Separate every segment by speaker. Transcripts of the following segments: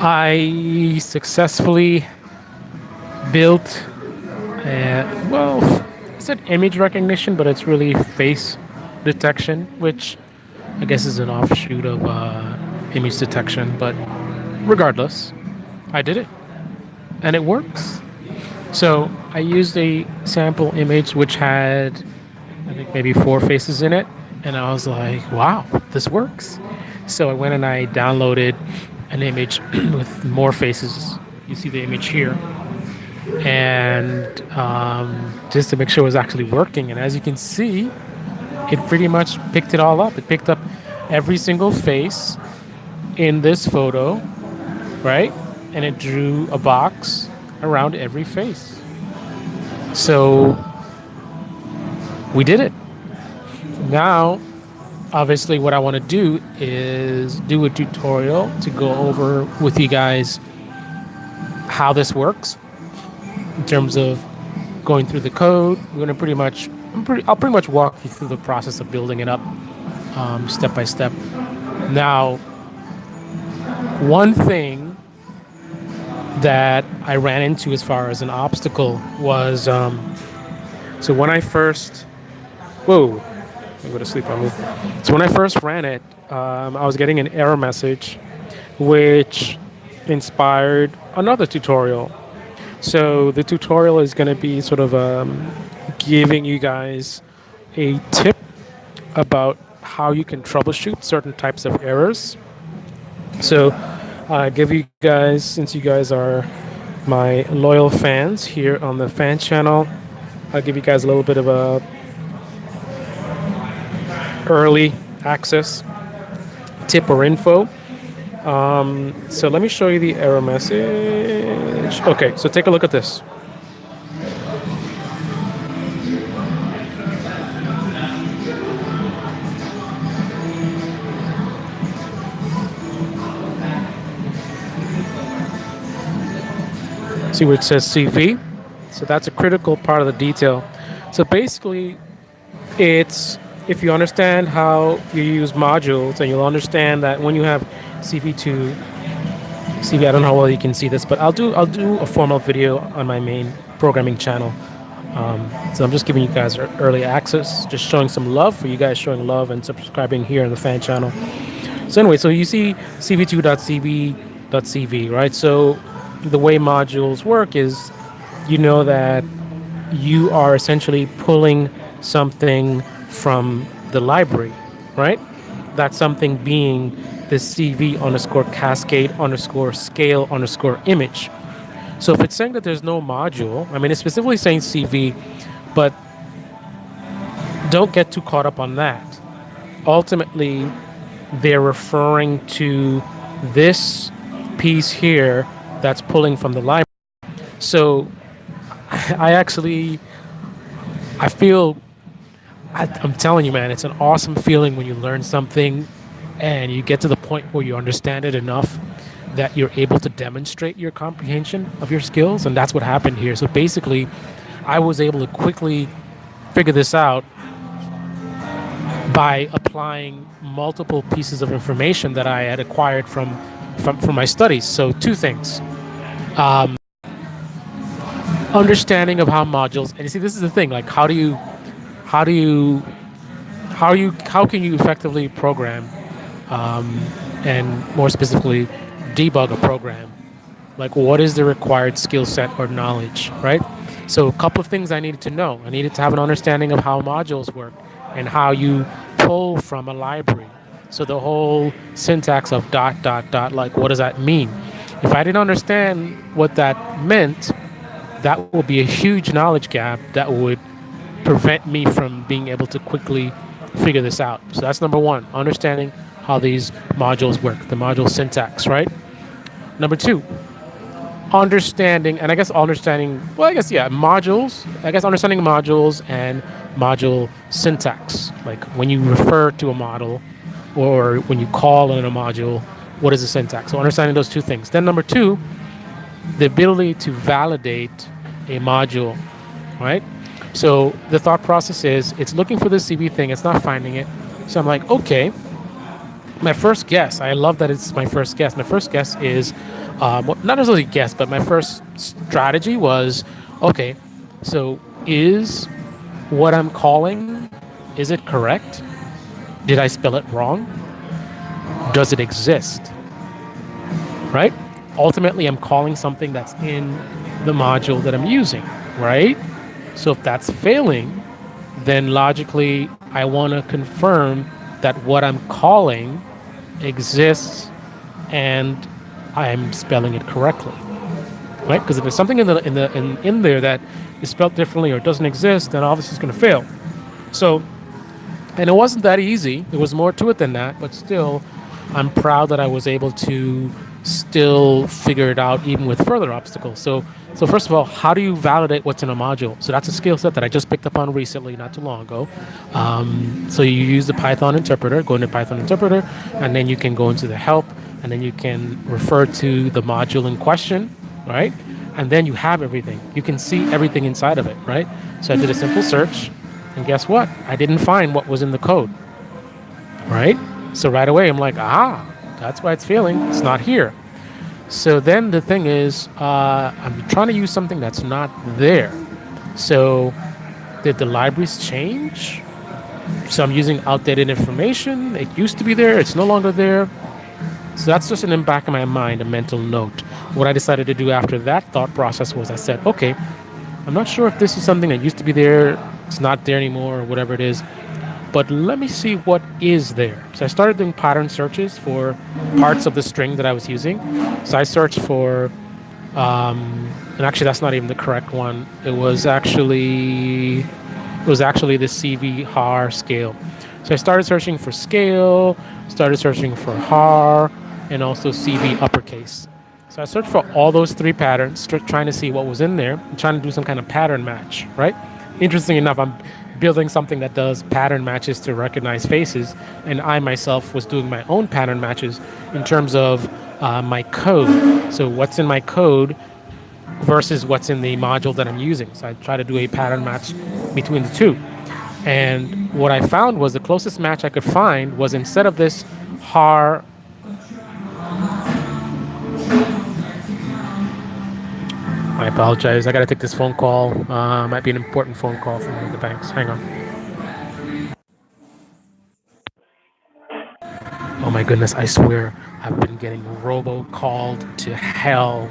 Speaker 1: I successfully built, well, I said image recognition, but it's really face detection, which I guess is an offshoot of image detection. But regardless, I did it and it works. So I used a sample image which had, I think, maybe four faces in it. And I was like, wow, this works. So I went and I downloaded an image with more faces. You see the image here. And just to make sure it was actually working. And as you can see, it pretty much picked it all up. It picked up every single face in this photo, right? And it drew a box around every face. So we did it. Now, obviously, what I want to do is do a tutorial to go over with you guys how this works in terms of going through the code. We're going to I'll pretty much walk you through the process of building it up step by step. Now, one thing that I ran into as far as an obstacle was so when I first, whoa, I'm going to sleep on me. So when I first ran it, I was getting an error message, which inspired another tutorial. So the tutorial is going to be sort of giving you guys a tip about how you can troubleshoot certain types of errors. So I give you guys, since you guys are my loyal fans here on the fan channel, I'll give you guys a little bit of a early access tip or info. So let me show you the error message. Okay, so take a look at this. See where it says CV? So that's a critical part of the detail. So basically, it's if you understand how you use modules, and you'll understand that when you have CV2, CV, I don't know how well you can see this, but I'll do a formal video on my main programming channel. So I'm just giving you guys early access, just showing some love for you guys, showing love and subscribing here in the fan channel. So anyway, so you see CV2.cv.cv, right? So the way modules work is you know that you are essentially pulling something from the library, right? That something being the CV underscore cascade underscore scale underscore image. So if it's saying that there's no module, I mean, it's specifically saying CV, but don't get too caught up on that. Ultimately, they're referring to this piece here that's pulling from the library. So I actually, I feel, I'm telling you, man, it's an awesome feeling when you learn something and you get to the point where you understand it enough that you're able to demonstrate your comprehension of your skills. And that's what happened here. So basically, I was able to quickly figure this out by applying multiple pieces of information that I had acquired from my studies. So two things. Understanding of how modules, and you see, this is the thing, like how do you how can you effectively program, and more specifically debug a program? Like, what is the required skill set or knowledge, right? So a couple of things I needed to know. I needed to have an understanding of how modules work and how you pull from a library. So the whole syntax of dot dot dot, like, what does that mean? If I didn't understand what that meant, that would be a huge knowledge gap that would prevent me from being able to quickly figure this out. So that's number one, understanding how these modules work, the module syntax, right? Number two, understanding, and I guess understanding, well, I guess, yeah, modules, I guess understanding modules and module syntax. Like when you refer to a model or when you call in a module, what is the syntax? So understanding those two things. Then number two, the ability to validate a module, right? So the thought process is it's looking for the CV thing, it's not finding it. So I'm like, okay, My first guess, I love that it's my first guess. My first guess is, not necessarily guess, but my first strategy was, okay, so is what I'm calling, is it correct? Did I spell it wrong? Does it exist? Right? Ultimately, I'm calling something that's in the module that I'm using, right? So if that's failing, then logically, I want to confirm that what I'm calling exists and I'm spelling it correctly, right? Because if there's something in there that is spelled differently or doesn't exist, then obviously it's going to fail. So, and it wasn't that easy. There was more to it than that, but still, I'm proud that I was able to still figure it out even with further obstacles. So first of all, how do you validate what's in a module? So that's a skill set that I just picked up on recently, not too long ago. So you use the Python interpreter, go into Python interpreter, and then you can go into the help, and then you can refer to the module in question, right? And then you have everything. You can see everything inside of it, right? So I did a simple search, and guess what? I didn't find what was in the code, right? So right away, I'm like, that's why it's failing. It's not here. So then the thing is, I'm trying to use something that's not there. So did the libraries change? So I'm using outdated information. It used to be there. It's no longer there. So that's just in the back of my mind, a mental note. What I decided to do after that thought process was I said, okay, I'm not sure if this is something that used to be there. It's not there anymore or whatever it is. But let me see what is there. So I started doing pattern searches for parts of the string that I was using. So I searched for, and actually that's not even the correct one. It was actually the CV har scale. So I started searching for scale, started searching for har, and also CV uppercase. So I searched for all those three patterns, trying to see what was in there, and trying to do some kind of pattern match, right? Interesting enough, I'm building something that does pattern matches to recognize faces, and I myself was doing my own pattern matches in terms of my code. So what's in my code versus what's in the module that I'm using. So I try to do a pattern match between the two. And what I found was the closest match I could find was instead of this har. I apologize. I got to take this phone call. Might be an important phone call from one of the banks. Hang on. Oh my goodness, I swear I've been getting robo-called to hell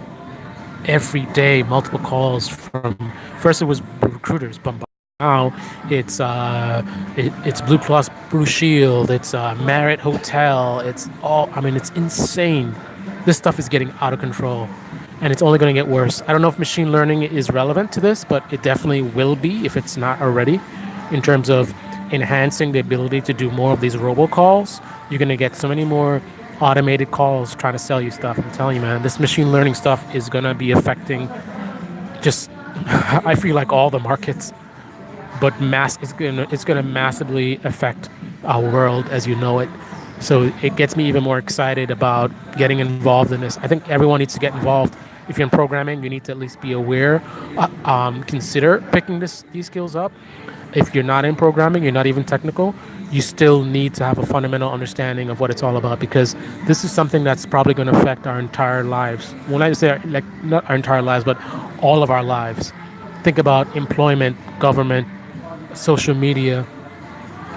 Speaker 1: every day, multiple calls from, first it was recruiters, but now it's Blue Cross Blue Shield, it's Marriott Hotel, it's insane. This stuff is getting out of control and it's only going to get worse. I don't know if machine learning is relevant to this, but it definitely will be if it's not already, in terms of enhancing the ability to do more of these robocalls. You're going to get so many more automated calls trying to sell you stuff. I'm telling you, man, this machine learning stuff is going to be affecting just, I feel like all the markets, but it's gonna massively affect our world as you know it. So it gets me even more excited about getting involved in this. I think everyone needs to get involved. If you're in programming, you need to at least be aware, consider picking these skills up. If you're not in programming, you're not even technical, you still need to have a fundamental understanding of what it's all about, because this is something that's probably going to affect our entire lives. When I say, like, not our entire lives, but all of our lives. Think about employment, government, social media,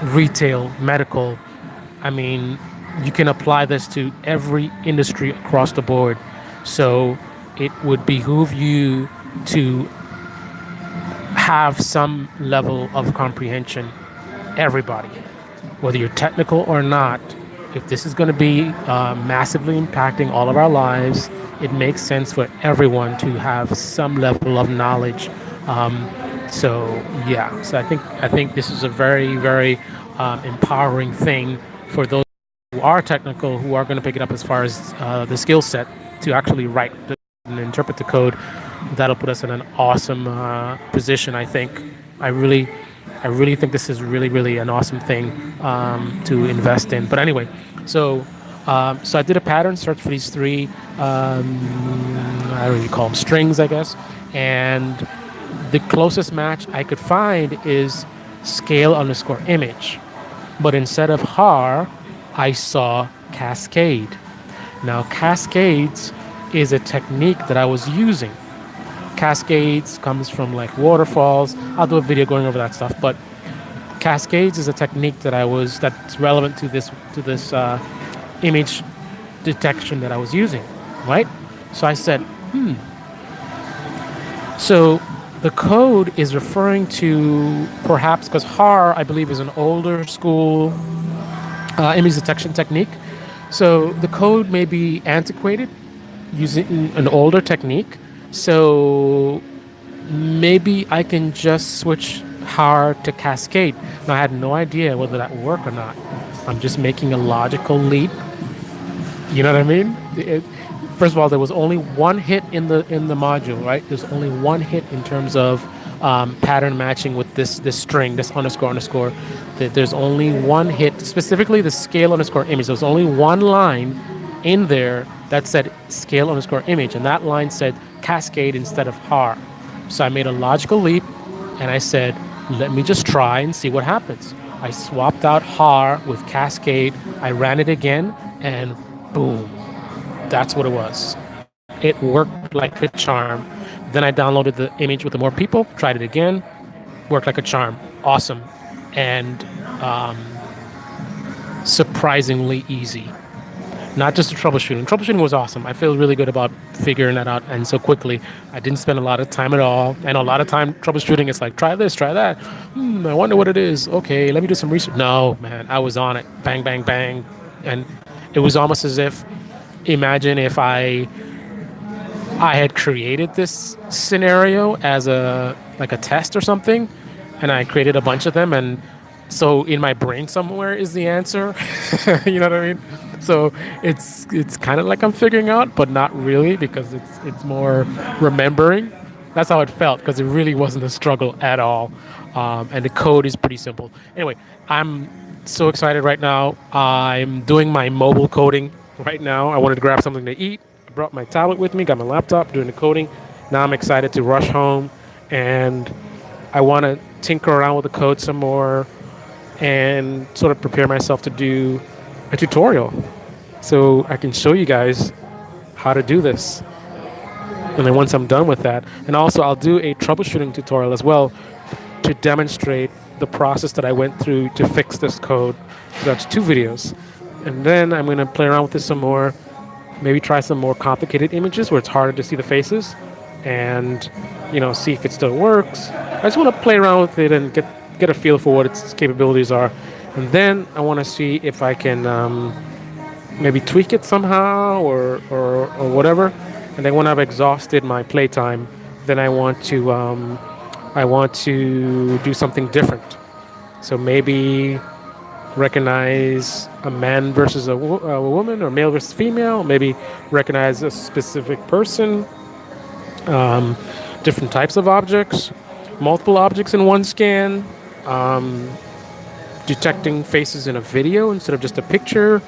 Speaker 1: retail, medical. I mean, you can apply this to every industry across the board. So it would behoove you to have some level of comprehension. Everybody, whether you're technical or not, if this is going to be massively impacting all of our lives, it makes sense for everyone to have some level of knowledge. So yeah, so I think this is a very, very empowering thing for those who are technical, who are going to pick it up as far as the skill set to actually write and interpret the code. That'll put us in an awesome position. I think. I really think this is really, really an awesome thing to invest in. But anyway, so I did a pattern search for these three. I don't really call them strings, I guess. And the closest match I could find is scale underscore image. But instead of har, I saw Cascade. Now, cascades is a technique that I was using. Cascades comes from like waterfalls. I'll do a video going over that stuff, but cascades is a technique that's relevant to this image detection that I was using, right? So I said, so the code is referring to perhaps because HAR, I believe, is an older school image detection technique. So the code may be antiquated using an older technique. So maybe I can just switch HAR to Cascade. Now, I had no idea whether that would work or not. I'm just making a logical leap. You know what I mean? First of all, there was only one hit in the module, right? There's only one hit in terms of pattern matching with this string, this underscore. There's only one hit, specifically the scale underscore image. There's only one line in there that said scale underscore image, and that line said Cascade instead of HAR. So I made a logical leap, and I said, let me just try and see what happens. I swapped out HAR with Cascade. I ran it again, and boom, that's what it was. It worked like a charm. Then I downloaded the image with the more people, tried it again, worked like a charm. Awesome. And surprisingly easy. Not just the troubleshooting. Troubleshooting was awesome. I feel really good about figuring that out, and so quickly. I didn't spend a lot of time at all. And a lot of time troubleshooting is like, try this, try that. I wonder what it is. Okay, let me do some research. No, man, I was on it. Bang, bang, bang. And it was almost as if, imagine if I had created this scenario as a test or something, and I created a bunch of them, and so in my brain somewhere is the answer. You know what I mean? So it's kind of like I'm figuring out, but not really, because it's more remembering. That's how it felt, because it really wasn't a struggle at all, and the code is pretty simple. Anyway, I'm so excited right now. I'm doing my mobile coding right now. I wanted to grab something to eat. I brought my tablet with me, got my laptop, doing the coding. Now I'm excited to rush home, and I want to tinker around with the code some more and sort of prepare myself to do a tutorial so I can show you guys how to do this. And then once I'm done with that, and also I'll do a troubleshooting tutorial as well to demonstrate the process that I went through to fix this code. So that's 2 videos. And then I'm going to play around with this some more, maybe try some more complicated images where it's harder to see the faces, and see if it still works. I just want to play around with it and get a feel for what its capabilities are. And then I want to see if I can maybe tweak it somehow or whatever. And then when I've exhausted my playtime, then I want to do something different. So maybe recognize a man versus a woman, or male versus female. Maybe recognize a specific person, different types of objects, multiple objects in one scan, detecting faces in a video instead of just a picture.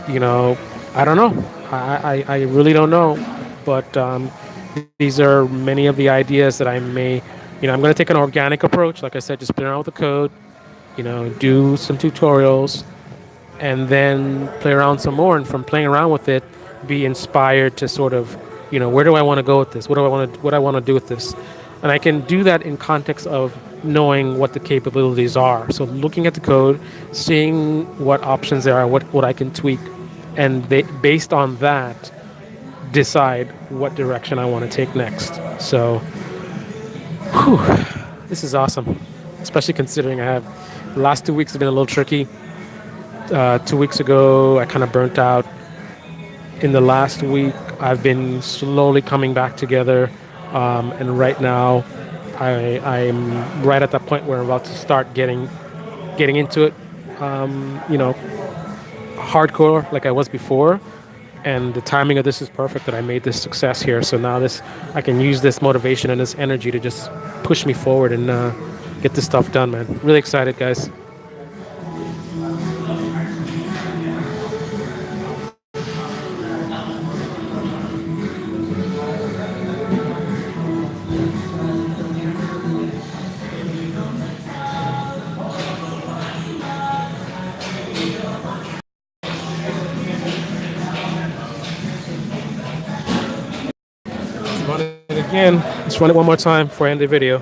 Speaker 1: I don't know. I really don't know. But these are many of the ideas that I may, I'm going to take an organic approach. Like I said, just play around with the code, do some tutorials, and then play around some more. And from playing around with it, be inspired to sort of, where do I want to go with this? What I want to do with this? And I can do that in context of knowing what the capabilities are. So looking at the code, seeing what options there are, what I can tweak, and based on that, decide what direction I want to take next. So, this is awesome, especially considering the last 2 weeks have been a little tricky. 2 weeks ago, I kind of burnt out. In the last week, I've been slowly coming back together, and right now, I'm right at that point where I'm about to start getting into it, hardcore like I was before. And the timing of this is perfect, that I made this success here. So now I can use this motivation and this energy to just push me forward and get this stuff done, man. Really excited, guys. Again, let's run it one more time before I end the video.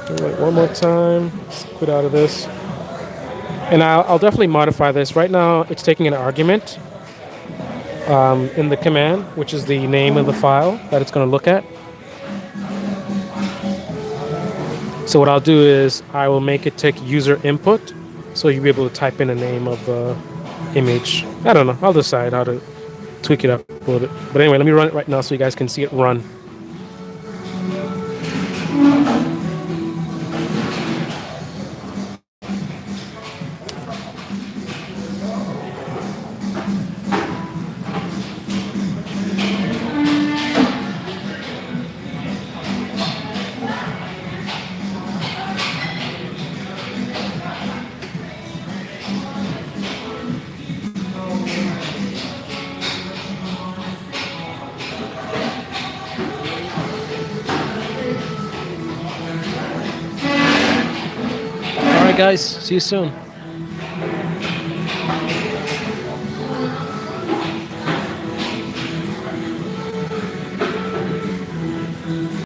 Speaker 1: Wait, one more time. Let's quit out of this. And I'll definitely modify this. Right now, it's taking an argument in the command, which is the name of the file that it's going to look at. So what I'll do is I will make it take user input, so you'll be able to type in the name of the image. I don't know. I'll decide how to tweak it up a little bit. But anyway, let me run it right now so you guys can see it run. All right, guys. See you soon.